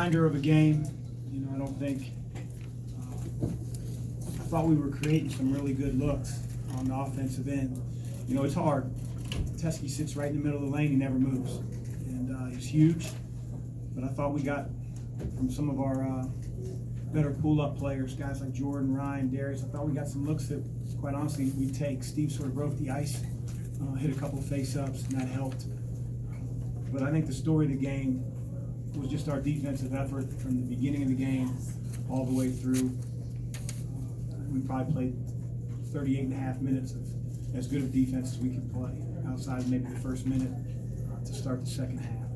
reminder of a game. You know, I don't think, I thought we were creating some really good looks on the offensive end. You know, it's hard. Teskey sits right in the middle of the lane, he never moves. And he's huge, but I thought we got from some of our better pull-up players, guys like Jordan, Ryan, Darius, I thought we got some looks that, quite honestly, we'd take. Steve sort of broke the ice, hit a couple of face-ups, and that helped. But I think the story of the game was just our defensive effort from the beginning of the game all the way through. We probably played 38 and a half minutes of as good of defense as we could play, outside maybe the first minute to start the second half.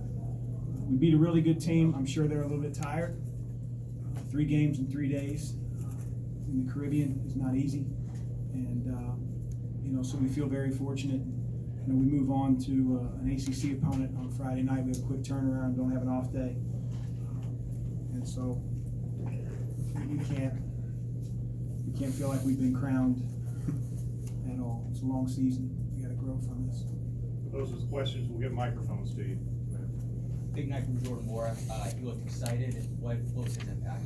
We beat a really good team. I'm sure they're a little bit tired. 3 games in 3 days in the Caribbean is not easy. And, you know, so we feel very fortunate. You know, we move on to an ACC opponent on Friday night. We have a quick turnaround, don't have an off day. And so we can't feel like we've been crowned at all. It's a long season. We got to grow from this. Those are the questions. We'll get microphones to you. Big night from Jordan Moore. He looked excited. What was his impact?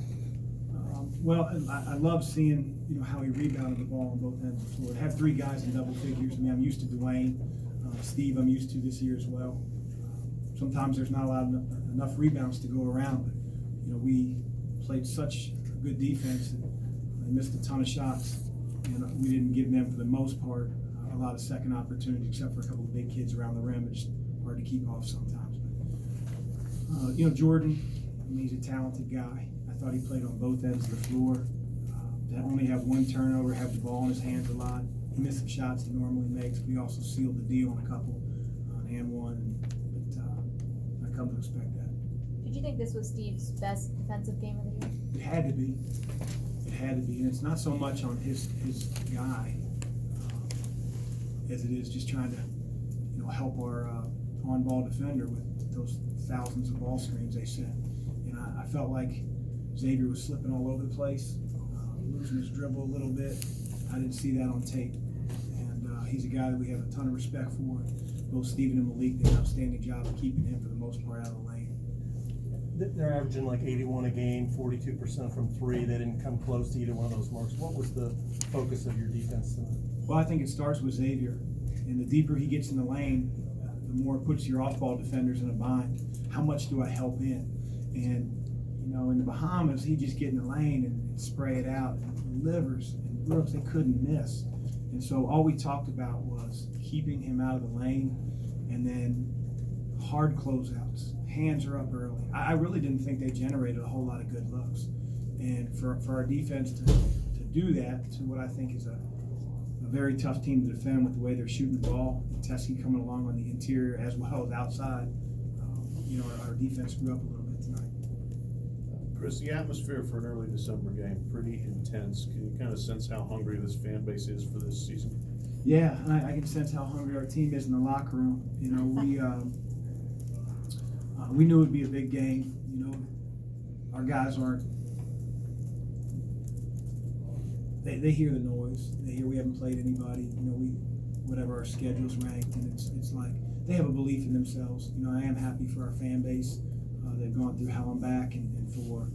Well, I love seeing, you know, how he rebounded the ball on both ends of the floor. To have 3 guys in double figures. I mean, I'm used to Dwayne, Steve. I'm used to this year as well. Sometimes there's not a lot of enough rebounds to go around, but you know, we played such good defense and they missed a ton of shots, and we didn't give them, for the most part, a lot of second opportunities, except for a couple of big kids around the rim. It's hard to keep off sometimes. But you know, Jordan, I mean, he's a talented guy. I thought he played on both ends of the floor. To only have 1 turnover, have the ball in his hands a lot. He missed some shots he normally makes, but he also sealed the deal on a couple on and one. But I come to expect that. Did you think this was Steve's best defensive game of the year? It had to be. It had to be, and it's not so much on his guy as it is just trying to, you know, help our on-ball defender with those thousands of ball screens they set. And I felt like Xavier was slipping all over the place, losing his dribble a little bit. I didn't see that on tape. And he's a guy that we have a ton of respect for. Both Steven and Malik did an outstanding job of keeping him, for the most part, out of the lane. They're averaging like 81 a game, 42% from 3. They didn't come close to either one of those marks. What was the focus of your defense tonight? Well, I think it starts with Xavier. And the deeper he gets in the lane, the more it puts your off-ball defenders in a bind. How much do I help in? And you know, in the Bahamas, he'd just get in the lane and spray it out. And livers and looks, they couldn't miss. And so all we talked about was keeping him out of the lane, and then hard closeouts. Hands are up early. I really didn't think they generated a whole lot of good looks. And for our defense to do that to what I think is a very tough team to defend with the way they're shooting the ball, and Teskey coming along on the interior as well as outside, you know, our defense grew up a little bit tonight. Chris, the atmosphere for an early December game, pretty intense. Can you kind of sense how hungry this fan base is for this season? Yeah, I can sense how hungry our team is in the locker room. You know, we knew it would be a big game. You know, our guys aren't. They hear the noise. They hear we haven't played anybody. You know, whatever our schedule's ranked, and it's like they have a belief in themselves. You know, I am happy for our fan base. They've gone through hell and back, and for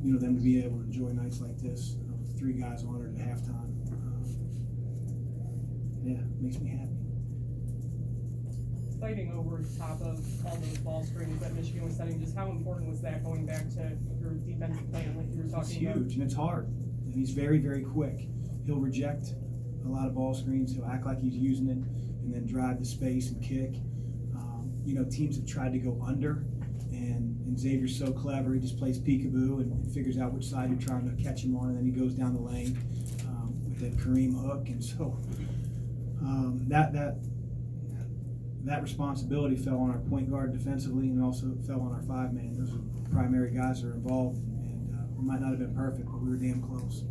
you know, them to be able to enjoy nights like this with 3 guys honored at halftime. Yeah, it makes me happy. Fighting over top of all those ball screens that Michigan was setting, just how important was that going back to your defensive plan like you were talking about? It's huge, and it's hard. And he's very, very quick. He'll reject a lot of ball screens. He'll act like he's using it and then drive the space and kick. You know, teams have tried to go under, and Xavier's so clever. He just plays peekaboo and figures out which side you're trying to catch him on, and then he goes down the lane with that Kareem hook. And so that responsibility fell on our point guard defensively, and also fell on our 5-man. Those are the primary guys that are involved, and we might not have been perfect, but we were damn close.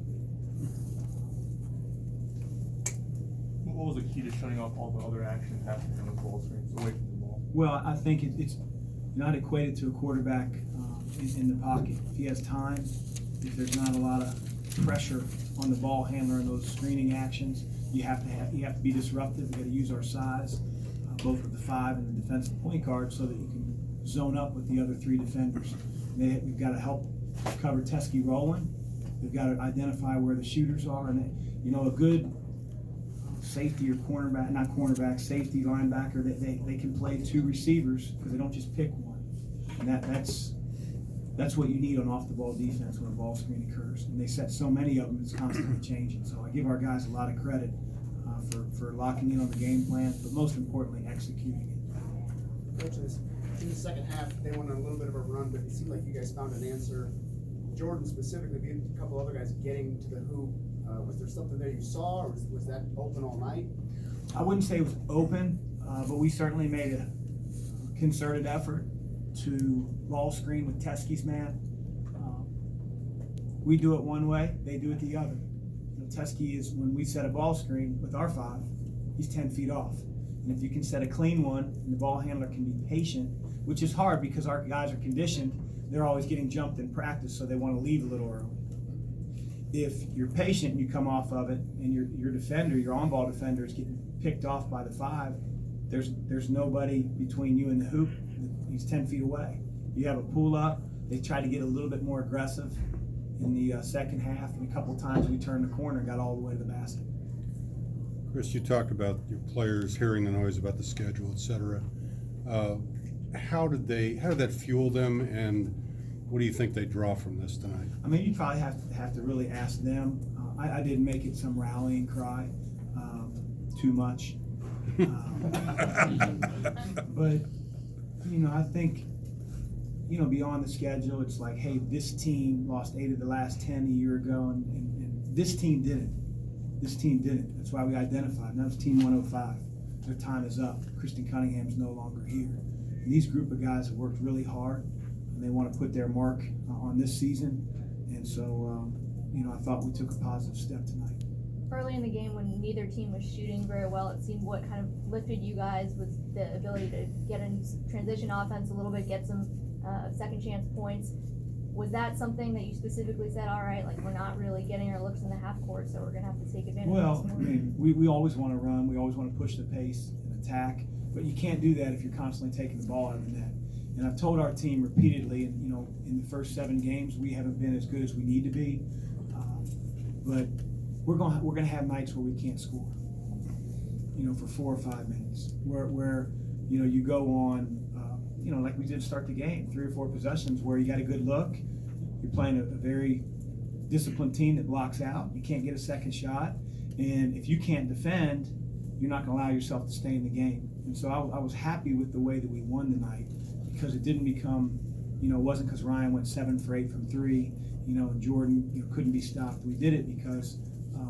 What was the key to shutting off all the other action happening on the ball screens, away from the ball? Well, I think it's not equated to a quarterback in the pocket. If he has time, if there's not a lot of pressure on the ball handler in those screening actions, you have to be disruptive. You got to use our size, both with the 5 and the defensive point guard, so that you can zone up with the other 3 defenders. We've got to help cover Teskey rolling. We've got to identify where the shooters are, and a good safety or cornerback, not cornerback, safety, linebacker, they can play two receivers because they don't just pick one. And that's what you need on off-the-ball defense when a ball screen occurs. And they set so many of them, it's constantly changing. So I give our guys a lot of credit for locking in on the game plan, but most importantly, executing it. Coaches, in the second half, they went on a little bit of a run, but it seemed like you guys found an answer. Jordan specifically, being a couple other guys getting to the hoop. Was there something there you saw, or was that open all night? I wouldn't say it was open, but we certainly made a concerted effort to ball screen with Teskey's man. We do it one way, they do it the other. Teskey is, when we set a ball screen with our 5, he's 10 feet off. And if you can set a clean one, and the ball handler can be patient, which is hard because our guys are conditioned, they're always getting jumped in practice, so they want to leave a little early. If you're patient and you come off of it, and your defender, your on-ball defender, is getting picked off by the 5, there's nobody between you and the hoop. He's 10 feet away. You have a pull-up. They try to get a little bit more aggressive in the second half, and a couple times we turned the corner and got all the way to the basket. Chris, you talked about your players hearing the noise about the schedule, et cetera. How did that fuel them, and what do you think they draw from this tonight? I mean, you probably have to really ask them. I didn't make it some rallying cry too much. But, I think, beyond the schedule, it's like, hey, this team lost 8 of the last 10 a year ago, and this team didn't. This team didn't. That's why we identified. And that was Team 105. Their time is up. Kristen Cunningham's no longer here. And these group of guys have worked really hard, and they want to put their mark on this season. And so, I thought we took a positive step tonight. Early in the game, when neither team was shooting very well, it seemed what kind of lifted you guys was the ability to get in transition offense a little bit, get some second chance points. Was that something that you specifically said, all right, like we're not really getting our looks in the half court, so we're going to have to take advantage Well, of this I more? mean, we always want to run. We always want to push the pace and attack, but you can't do that if you're constantly taking the ball out of the net. And I've told our team repeatedly, and in the first 7 games, we haven't been as good as we need to be. But we're gonna have nights where we can't score. For 4 or 5 minutes, where you go on, like we did to start the game, 3 or 4 possessions where you got a good look. You're playing a very disciplined team that blocks out. You can't get a second shot, and if you can't defend, you're not gonna allow yourself to stay in the game. And so I was happy with the way that we won tonight, because it didn't become, it wasn't because Ryan went 7 for 8 from 3, and Jordan, couldn't be stopped. We did it because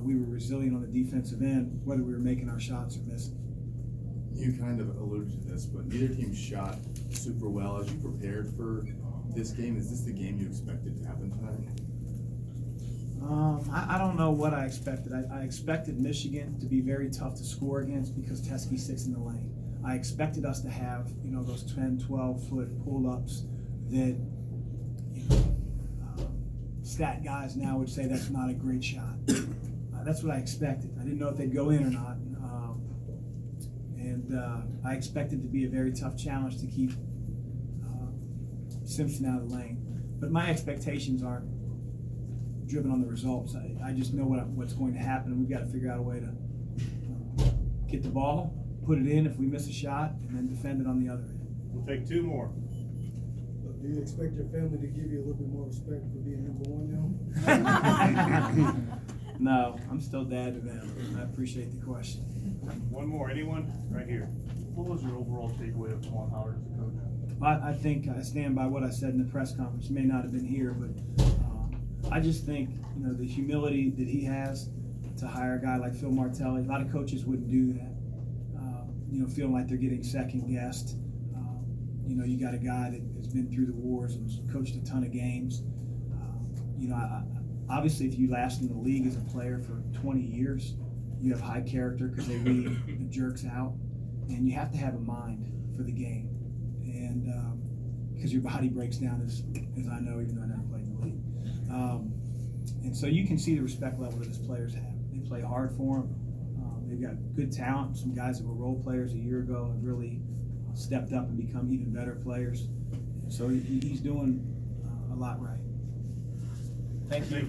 we were resilient on the defensive end, whether we were making our shots or missing. You kind of alluded to this, but neither team shot super well. As you prepared for this game, is this the game you expected to happen tonight? I don't know what I expected. I expected Michigan to be very tough to score against because Teskey sits in the lane. I expected us to have, those 10, 12-foot pull-ups that, stat guys now would say that's not a great shot. That's what I expected. I didn't know if they'd go in or not. I expected to be a very tough challenge to keep Simpson out of the lane. But my expectations aren't driven on the results. I just know what's going to happen. We've got to figure out a way to get the ball, put it in if we miss a shot, and then defend it on the other end. We'll take 2 more. Do you expect your family to give you a little bit more respect for being number 1 now? No, I'm still dad to them. I appreciate the question. 1 more, anyone? Right here. What was your overall takeaway of Juwan Howard as a coach? I think I stand by what I said in the press conference. He may not have been here, but I just think, the humility that he has to hire a guy like Phil Martelli. A lot of coaches wouldn't do that. Feeling like they're getting second guessed. You got a guy that has been through the wars and has coached a ton of games. Obviously, if you last in the league as a player for 20 years, you have high character because they lead the jerks out, and you have to have a mind for the game, and because your body breaks down, as I know, even though I never played in the league. And so you can see the respect level that his players have. They play hard for him. They've got good talent. Some guys that were role players a year ago have really stepped up and become even better players. So he's doing a lot right. Thank you.